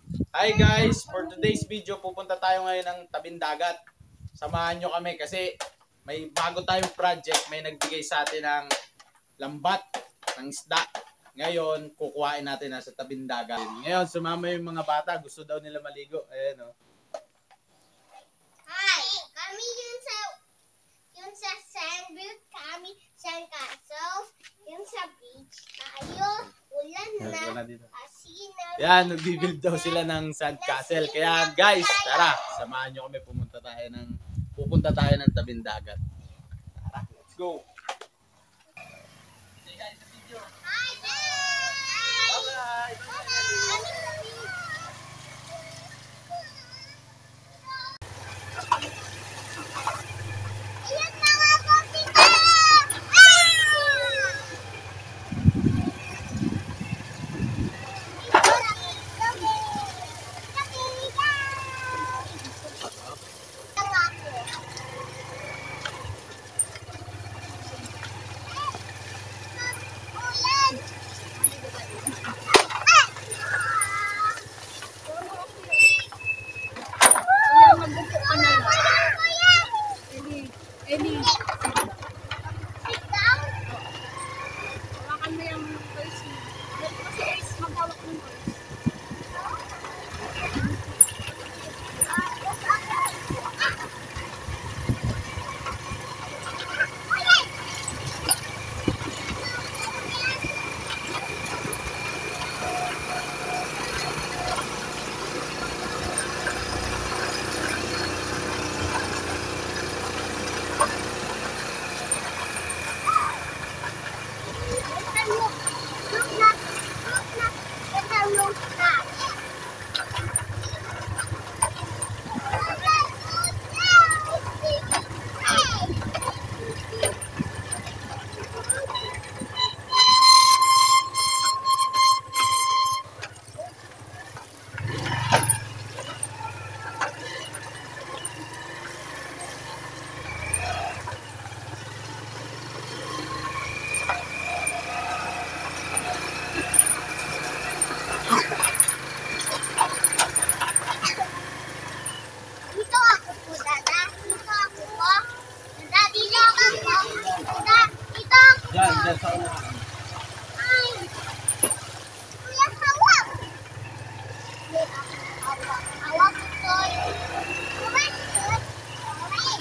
Hi guys, for today's video pupunta tayo ngayon ng tabing dagat. Samahan nyo kami kasi may bago tayong project, may nagbigay sa atin ng lambat ng isda. Ngayon, kukuhain natin na sa tabing dagat. Ngayon, sumama yung mga bata, gusto daw nila maligo. Ayan o. Hi, kami yun sa Sandville, kami Sandcastle, yun sa beach tayo, ulan na, asina. Yan, nagbibuild daw sila ng sandcastle. Kaya guys, tara, samahan nyo kami, pupunta tayo ng tabing dagat. Tara, let's go! Hi, Bye-bye! Ayan mga kapita! Eli, Sit down. hawakan mo yung pulse mo. Kasi Ace, maghawak ng pulse. Dito ako po, Dada. Dito ako po. Dada, dito ako po. Dada, dito ako po. Yan sa ulo. Ay. Kuya, hawak. Hawak. Hawak ito. Hawak ito. Hawak.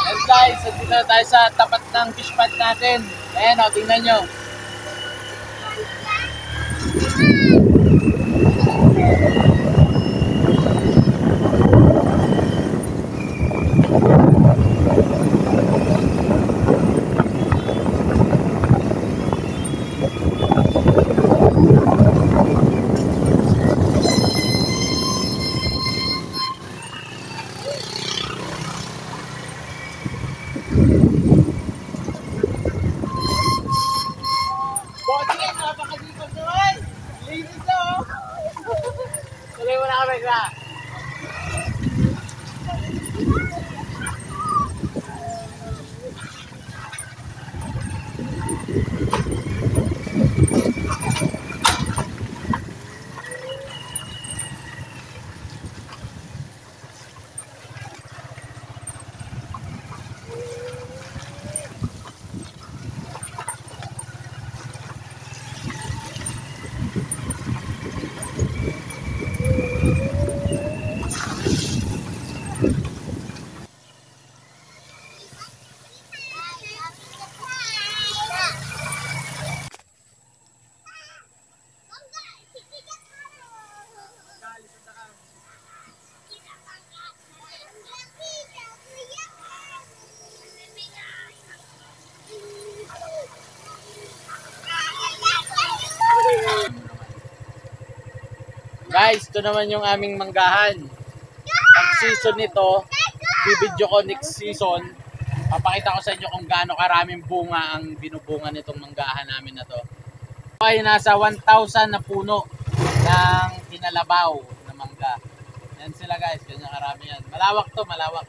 And guys, dito na tayo sa tapat ng fish pond natin. Ayan o, tingnan nyo. Bossing, napakalipas naman! Linis na o! Tuloy mo na kami ka. Guys, ito naman yung aming manggahan. Ang season nito, bibidyo ko next season. Papakita ko sa inyo kung gaano karaming bunga ang binubunga nitong manggahan namin na to. Ay nasa 1,000 na puno ng kinalabaw na mangga. Yan sila guys, ganyan karami yan. Malawak to, malawak.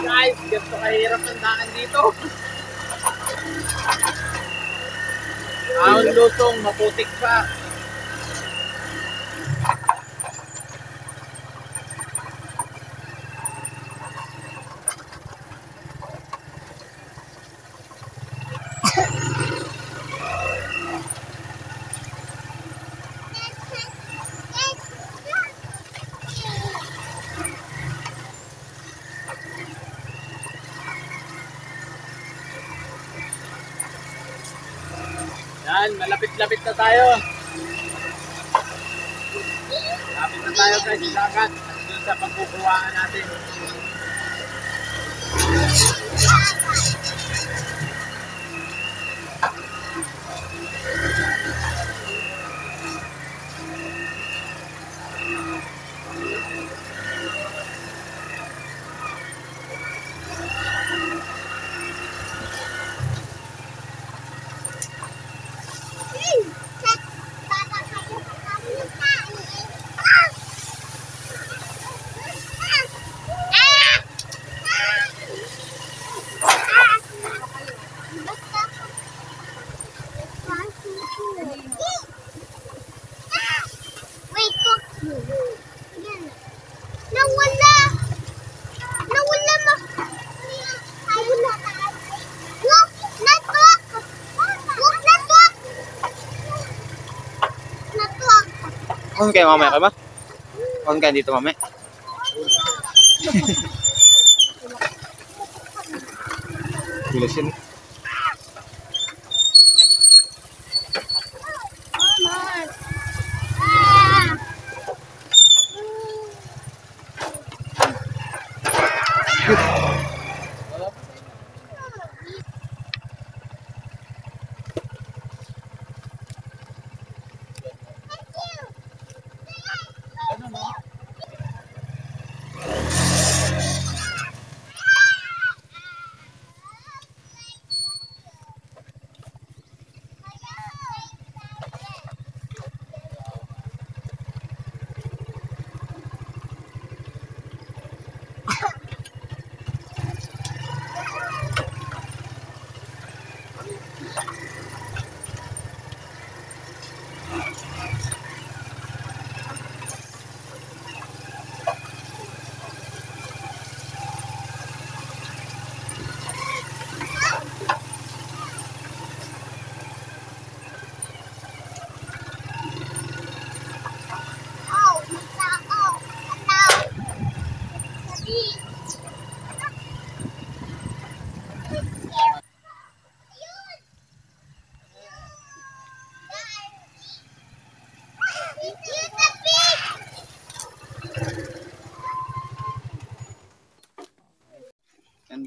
Guys, ganito kahirap ang daan dito. Ang lutong, maputik pa. Yan, malapit-lapit na tayo. Malapit na tayo guys, dagat. At doon sa pagkukuhaan natin. On kayo mamaya ka ba? On kayo dito mamaya. Bilis yun.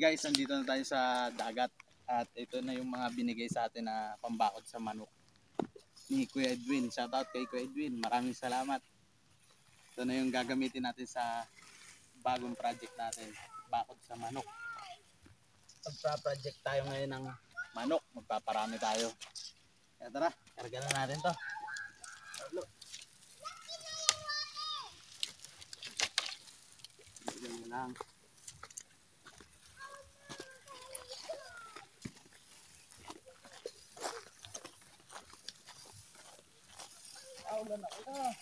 guys, andito na tayo sa dagat. At ito na yung mga binigay sa atin na pambakod sa manok ni Kuya Edwin. Shoutout kay Kuya Edwin. Maraming salamat. Ito na yung gagamitin natin sa bagong project natin. Bakod sa manok. Magpa-project tayo ngayon ng manok. Magpaparami tayo. Kaya tara, karga na natin to. Ganyan lang. Ulan na ulan.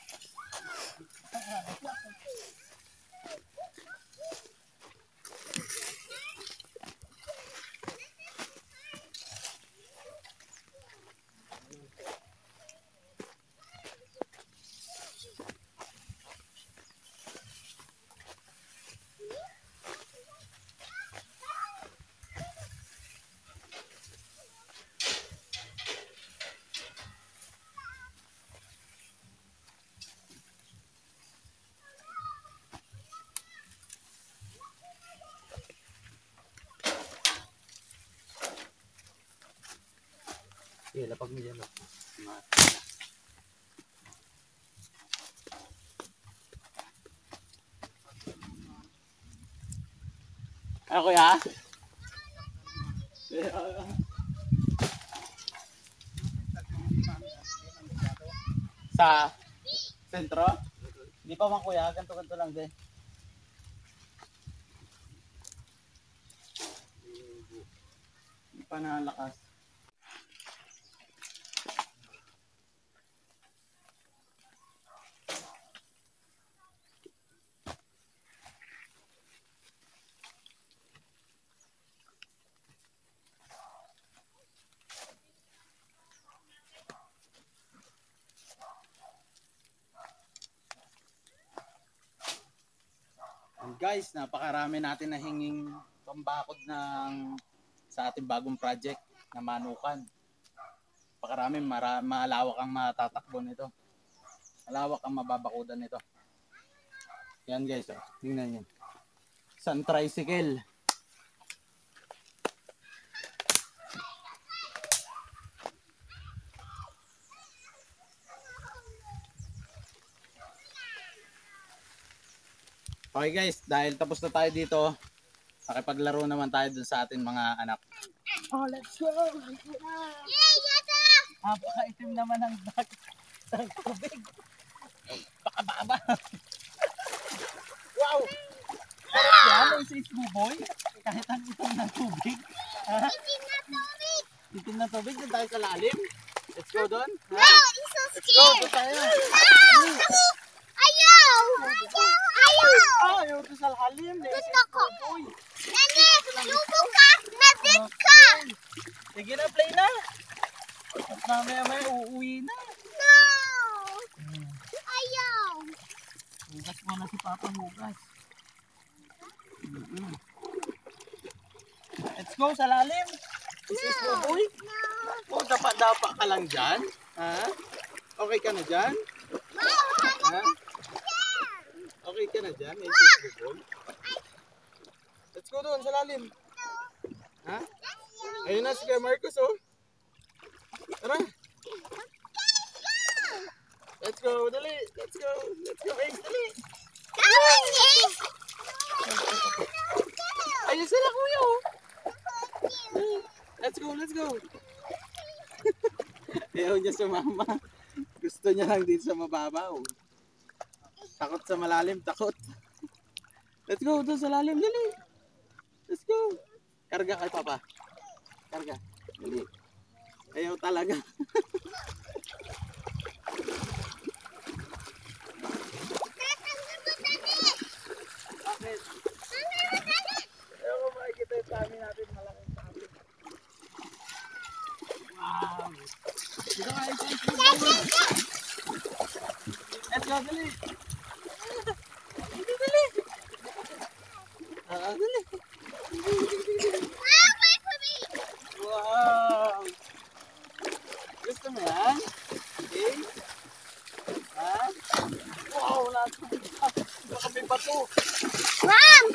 Iya, lapag mo dyan. Ano kuya? Sa sentro? Hindi pa man kuya, ganto-ganto lang din. Hindi pa nalakas. And guys, napakarami natin na hinging pambakod ng sa ating bagong project na manukan. Napakarami, malawak ang matatakbo nito. Malawak ang mababakudan nito. Yan guys, oh. Tingnan nyo. Isang tricycle. Okay guys, dahil tapos na tayo dito, makipaglaro naman tayo dun sa ating mga anak. Oh, let's go! Yay, yata! Napaka-itim naman ang tubig. Pakababa. Wow! Sarap yan, may sis buboy. Kahit ang itim ng tubig. Itim na tubig! Itim na tubig, dun tayo sa lalim. Let's go doon. No, I'm so Let's go, scared! doon tayo. Ayaw! Ayaw! Ayaw doon sa lalim. Gusto ko. Buboy. Nene, lupo ka! Nabit ka! Sige na, play na. At mamaya uuwi na. No! Ayaw! Hugas mo na si Papa, hugas. Let's go sa lalim. Isis mo, boy. No! Oh, dapa ka lang dyan. Ha? Okay ka na dyan? Ha? Okay ka na dyan? May isis mo, boy. Let's go doon sa lalim. Ha? Ayun na si Kuya Marcos, oh. Tara. Let's go, dali. Let's go. Let's go, Ace, dali. Ayun sila, kuya, oh. Let's go, let's go. Ayaw niya sumama. Gusto niya lang dito sa mababaw. Takot sa malalim, takot. Let's go, doon sa lalim, dali. Let's go. Karga kay Papa. Karga. Dali. Ayaw talaga. Bakit? Ayaw ko makikita yung kami natin malaking kami. Wow. Dito kayo sa let's go, dali. Dali. Dali. Wow. Gusto mo yan? Okay. Ha? Wow, natubig ka. Baka may bato. Mom!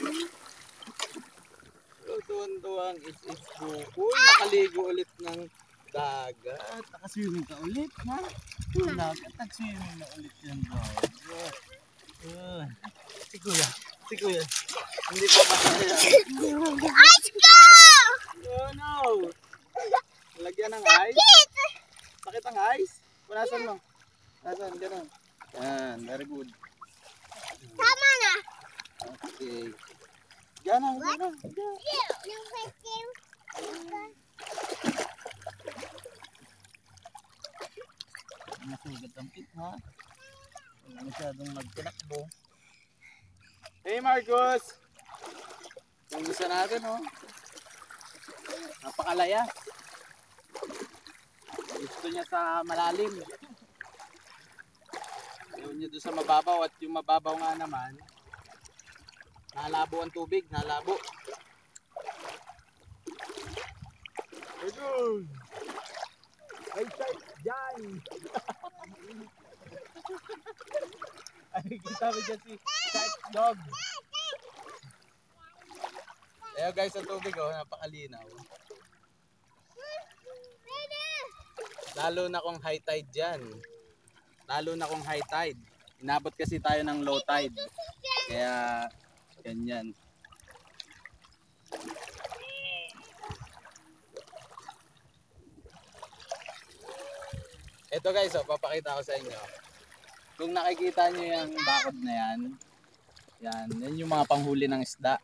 Ito. tuwan-tuwa ang is Bukoy. Nakaligo ulit ng dagat. Nakaswimming ka ulit, ha? Dagat, nag-swimming na ulit yan, dagat. Si Kuya. Hindi pa masaya. Let's go! Oh no! Lagyan ng ice. Sakit ang ice? Punasan mo. Punasan, gano'n. Yan, very good. Tama na. Okay. Gano'n. Yung vacuum. Masugat ang pit, ha? Wala masyadong magtinakbo. Hey Marcos! Yung isa natin, oh. Napakalaya. Gusto niya sa malalim. Ayaw niya doon sa mababaw at yung mababaw nga naman, nalabo ang tubig, nalabo. Ayun! Ay, dyan! Ay, kita mo dyan si Shark Dog. Ayan guys, ang tubig, oh, napakalinaw. Lalo na kung high tide dyan. Lalo na kung high tide. Inabot kasi tayo ng low tide. Kaya, ganyan. Ito guys, oh, papakita ko sa inyo. Kung nakikita nyo yung bakod na yan, yan yung mga panghuli ng isda.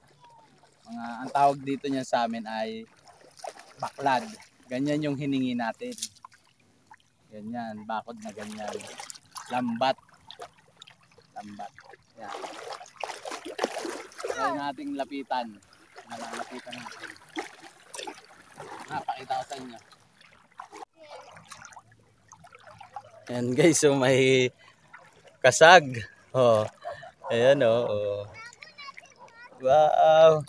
Ang tawag dito niya sa amin ay baklad. Ganyan yung hiningi natin. Ganyan, bakod na ganyan. Lambat. Yan. Yan ating lapitan. Nalalapitan natin. Napakita ko sa inyo. Yan guys, so may kasag. Oh. Ayan oh. Wow.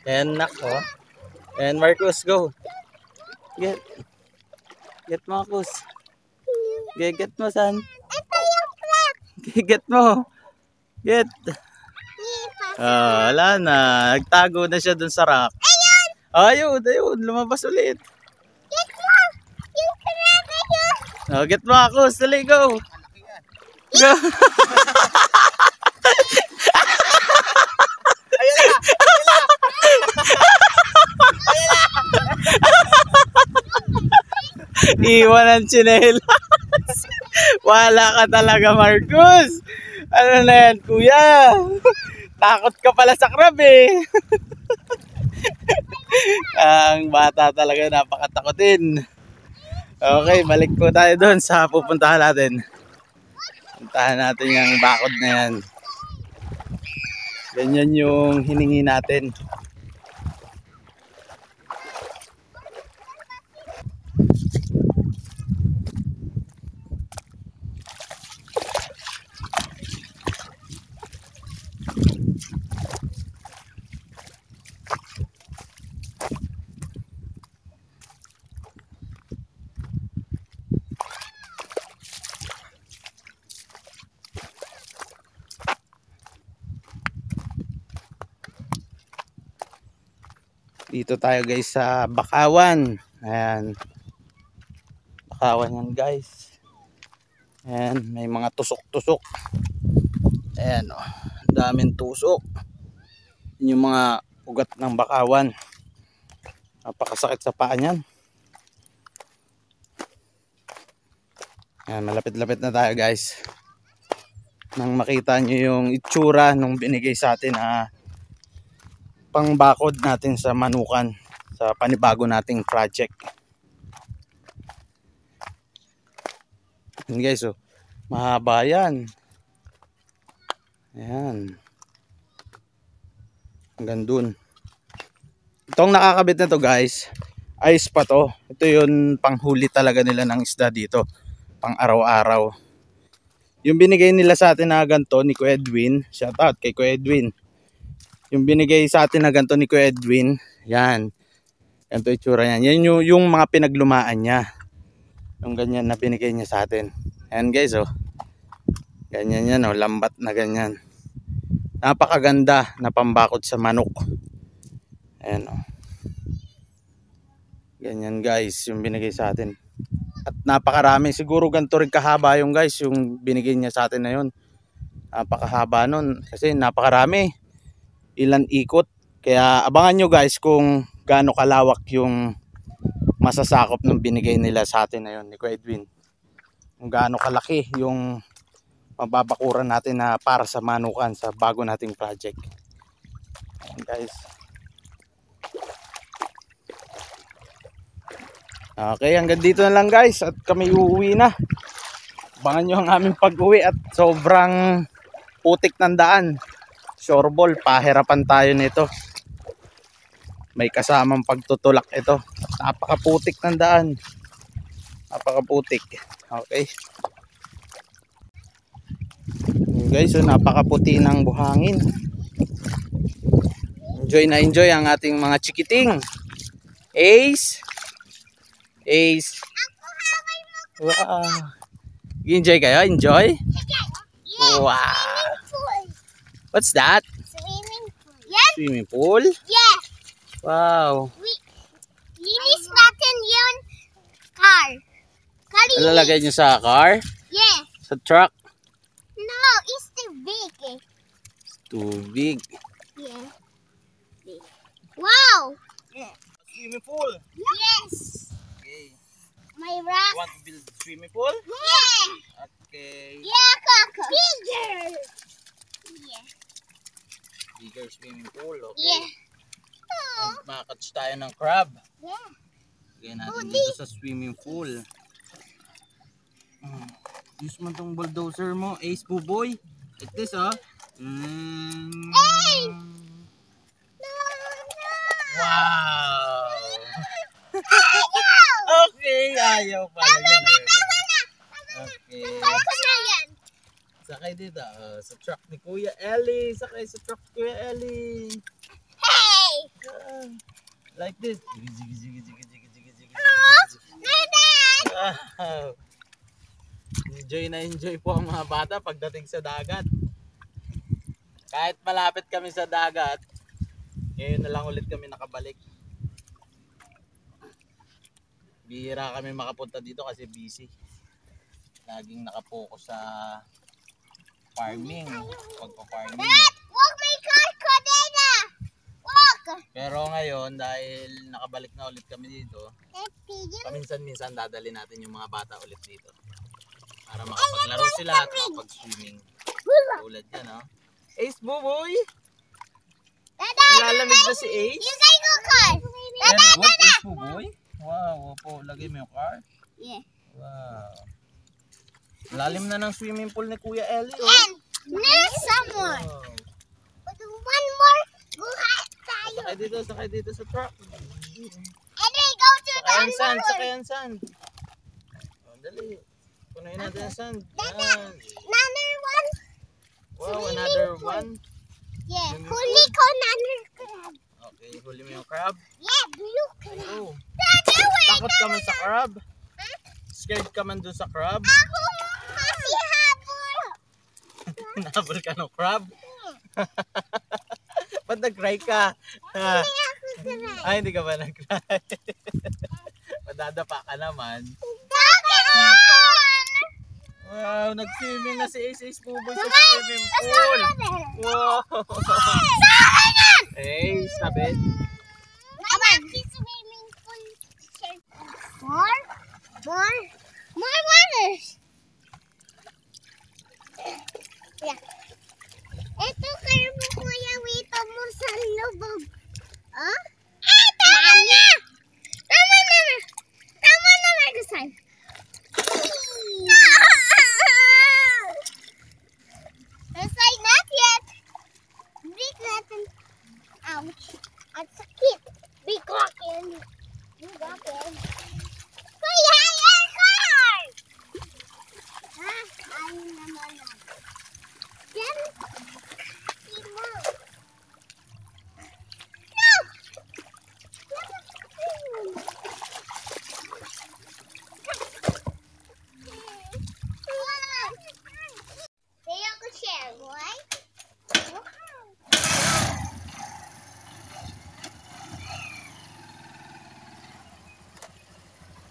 Ayan nako. And Marcos, go. Get Marcos. Get mo san. Ito yung clock. Get mo. Get. Wala na. Nagtago na siya dun sa rock. Ayun. Lumabas ulit. Get mo. Yung clock ayun. Get Marcos. Dali, go. Go. Iwan ang tsinelas. Wala ka talaga, Marcos. Ano na yan, kuya? Takot ka pala sa crab eh. Ang bata talaga, napakatakotin. Okay, balik po tayo doon sa pupuntahan natin. Puntahan natin yung bakod na yan. Ganyan yung hiningi natin. Dito tayo guys sa Bakawan. Ayan. Bakawan yan guys. Ayan, may mga tusok-tusok. Ayan o. Daming tusok. Yun yung mga ugat ng Bakawan. Napakasakit sa paa niyan. Ayan, malapit-lapit na tayo guys. Nang makita nyo yung itsura nung binigay sa atin na pangbakod natin sa Manukan sa panibago nating project. Yan guys, oh, mahaba yan. Ayan. Hanggang dun. Itong nakakabit na to guys, ice pa to. Ito yung panghuli talaga nila ng isda dito, pang araw-araw. Yung binigay nila sa atin na ganito ni Kuya Edwin, shout out kay Kuya Edwin. Yung binigay sa atin na ganito ni Kuya Edwin, yan. Ganito itsura yan. Yan yung mga pinaglumaan niya. Yung ganyan na binigay niya sa atin. Ayan guys, oh. Ganyan yan, oh. Lambat na ganyan. Napakaganda na pambakod sa manok. Ayan o. Ganyan guys yung binigay sa atin. At napakarami. Siguro ganito rin kahaba yung guys yung binigay niya sa atin na yun. Napakahaba nun. Kasi napakarami. Ilan ikot. Kaya abangan nyo guys kung gaano kalawak yung masasakop ng binigay nila sa atin na yun ni Kuya Edwin. Kung gaano kalaki yung mababakuran natin na para sa manukan sa bago nating project. Ayan guys. Okay, hanggang dito na lang guys at kami uuwi na. Abangan nyo ang aming pag-uwi at sobrang putik ng daan. Shoreball, pahirapan tayo nito. May kasamang pagtutulak ito. At napakaputik ng daan. Napakaputik. Okay. Guys, so napakaputi ng buhangin. Enjoy na enjoy ang ating mga chikiting. Ace. Ace. Wow. Enjoy kayo? Enjoy? Wow. What's that? Swimming pool. Yes. Swimming pool? Yes. Wow. Linis natin yun car. Kalinis. Nalalagay nyo sa car? Yes. Sa truck? No, it's too big. It's too big. Yeah. Wow. Swimming pool? Yes. Okay. My rock. Want to build swimming pool? Yeah. Okay. Yeah, Coco. Bigger. Yeah. Bigger swimming pool. Okay. Yeah. And makakatch tayo ng crab. Yeah. Lagyan natin dito sa swimming pool. Use mo tong bulldozer mo, Ace Buboy. Like this, oh. Hey! No, no. Wow! Ayaw! Okay, ayaw pala yan. Okay. Coco na yan. Sakay dito, sa truck ni Kuya Ellie. Sakay sa truck ni Kuya Ellie. Hey! Like this. Wow! Enjoy na enjoy po ang mga bata pagdating sa dagat. Kahit malapit kami sa dagat, ngayon na lang ulit kami nakabalik. Bihira kami makapunta dito kasi busy. Laging nakapokus sa farming, pagpa-farming. Dad, walk my car, Cordena. Walk. Pero ngayon, dahil nakabalik na ulit kami dito, paminsan-minsan dadali natin yung mga bata ulit dito. Para makapaglaro sila at makapag-swimming. Tulad yan, oh. Ace Buboy! Nilalamig ba si Ace? You guys go car. Very good, Ace Buboy. Wow, opo, lagay mo yung car. Yeah. Wow. Lalim na ng swimming pool ni Kuya Ellie, oh. And there's some more. Wow. But one more. Buhat tayo. Sakay dito sa truck. And then go to the Sakayan sand, other one. sakayan sand. Oh, dali. Punuin natin ang sand. Yan. Another one. Wow, another one. Yeah. Swimming Huli ko another crab. Okay, huli mo yung crab. Yeah, blue crab. Oh. Dada, wait. Takot ka man sa crab? Scared ka man doon sa crab? Ako kasi habol. Nabal ka ng crab? Ba't nag-cry ka? Ha? Hindi ako sanay. Ay, hindi ka ba nag-cry? Madadapa ka naman. Bakit hapon? Wow, nag-swimming na si Ace Buboy sa swimming pool. Wow. Hey, stop it. Swimming pool. More? More? More waters. Yeah. Ito kayo mo kuya, wito mo sa lubog. Oh? Ah, tama na! Tama na! Tama na, Margasan. It's like not yet. Break natin. Ouch. At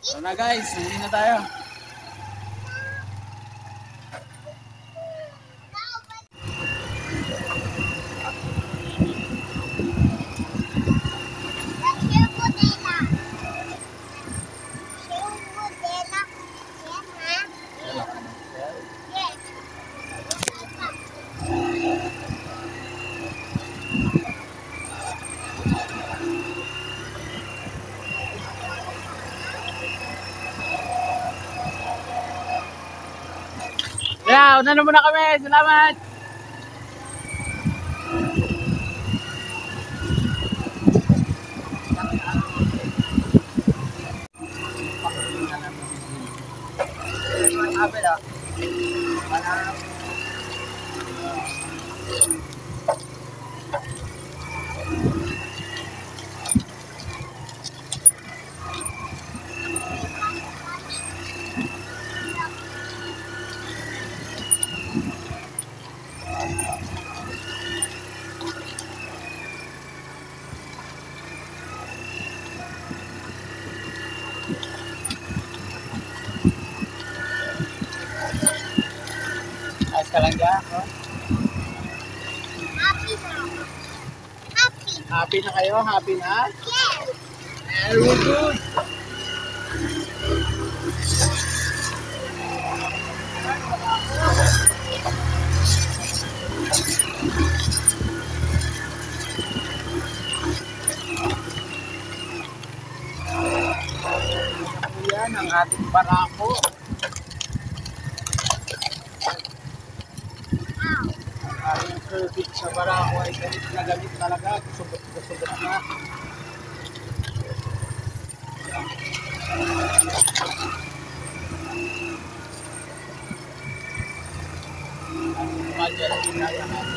So na guys, huli na tayo. Yeah, una na muna kami. Salamat. Ayos ka lang dyan. No? Happy now. Happy. Happy na kayo? Happy na? Yes. Very good. Yan ang ating barako. Ang ating perfect sa barako ay gamit talaga. Kusubot na. Imagine ang ginaya natin.